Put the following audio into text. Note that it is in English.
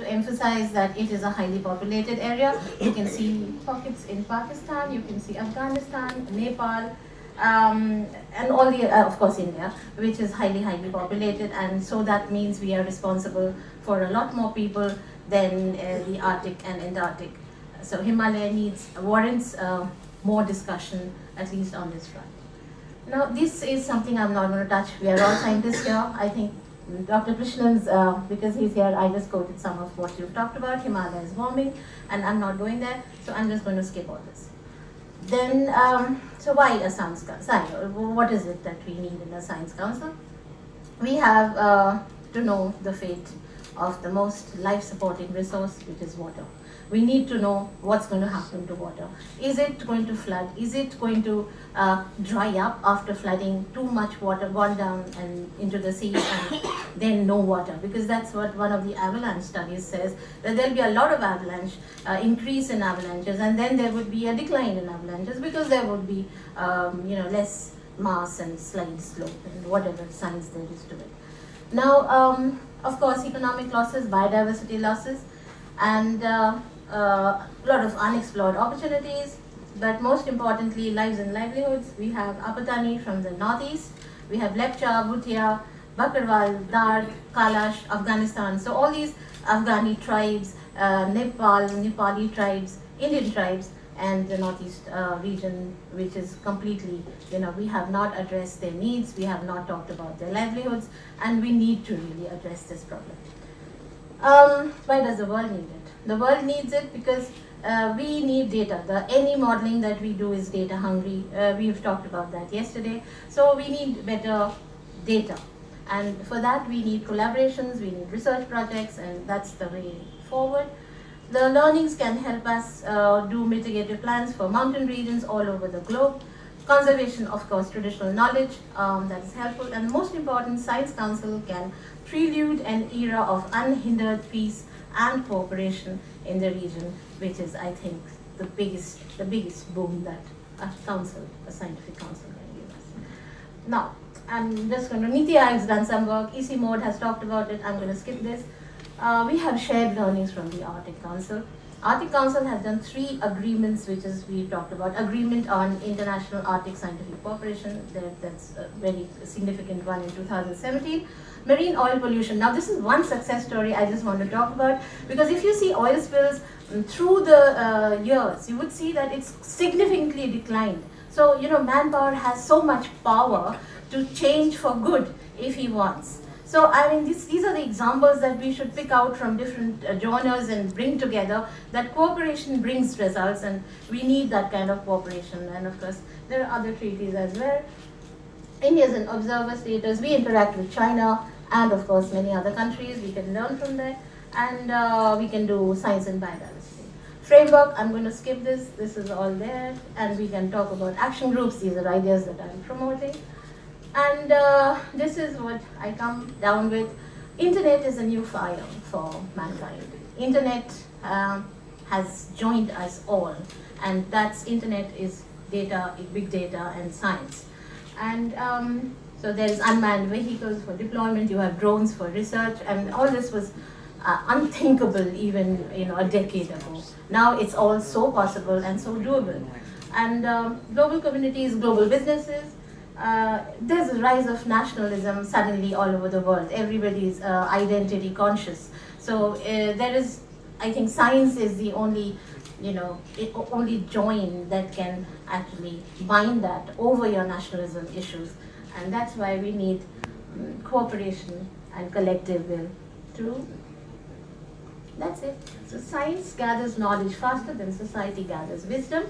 to emphasize that it is a highly populated area. You can see pockets in Pakistan, you can see Afghanistan, Nepal, and all the, of course, India, which is highly populated, and so that means we are responsible for a lot more people than the Arctic and Antarctic. So Himalaya warrants more discussion, at least on this front. Now, this is something I'm not going to touch. We are all scientists here. I think Dr. Krishnan's, because he's here, I just quoted some of what you've talked about. Himalaya is warming, and I'm not going there, so I'm just going to skip all this. Then, so why a science council? What is it that we need in a science council? We have to know the fate of the most life-supporting resource, which is water. We need to know what's going to happen to water. Is it going to flood? Is it going to dry up after flooding? Too much water gone down and into the sea, and then no water? Because that's what one of the avalanche studies says, that there'll be a lot of avalanche, increase in avalanches, and then there would be a decline in avalanches because there would be less mass and slide slope and whatever science there is to it. Now, of course, economic losses, biodiversity losses, and a lot of unexplored opportunities, but most importantly, lives and livelihoods. We have Apatani from the northeast, we have Lepcha, Bhutia, Bakarwal, Dard, Kalash, Afghanistan. So all these Afghani tribes, Nepali tribes, Indian tribes, and the northeast region, which is completely, we have not addressed their needs, we have not talked about their livelihoods, and we need to really address this problem. Why does the world need it? The world needs it because we need data. Any modeling that we do is data hungry. We've talked about that yesterday. So we need better data. And for that, we need collaborations, we need research projects, and that's the way forward. The learnings can help us do mitigative plans for mountain regions all over the globe. Conservation, of course, traditional knowledge, that is helpful. And most important, Science Council can prelude an era of unhindered peace and cooperation in the region, which is, I think, the biggest boon that a scientific council can give us. Now, I'm just going to, Niti Aayog's done some work, EC Mode has talked about it, I'm going to skip this. We have shared learnings from the Arctic Council. Arctic Council has done 3 agreements, which is we talked about. Agreement on International Arctic Scientific Cooperation, that's a very significant one in 2017. Marine oil pollution. Now this is one success story I just want to talk about, because if you see oil spills through the years, you would see that it's significantly declined. So, manpower has so much power to change for good if he wants. So, I mean, these are the examples that we should pick out from different genres and bring together, that cooperation brings results, and we need that kind of cooperation. And of course, there are other treaties as well. India is an observer status. We interact with China and, of course, many other countries. We can learn from there, and we can do science and biodiversity. Framework, I'm going to skip this. This is all there, and we can talk about action groups. These are ideas that I'm promoting. And this is what I come down with. Internet is a new fire for mankind. Internet has joined us all, and that's internet is data, big data, and science. And so there is unmanned vehicles for deployment. You have drones for research, and all this was unthinkable even a decade ago. Now it's all so possible and so doable. And global communities, global businesses. There's a rise of nationalism suddenly all over the world. Everybody's identity conscious. So there is, I think, science is the only, only join that can actually bind that over your nationalism issues. And that's why we need cooperation and collective will to. That's it. So science gathers knowledge faster than society gathers wisdom.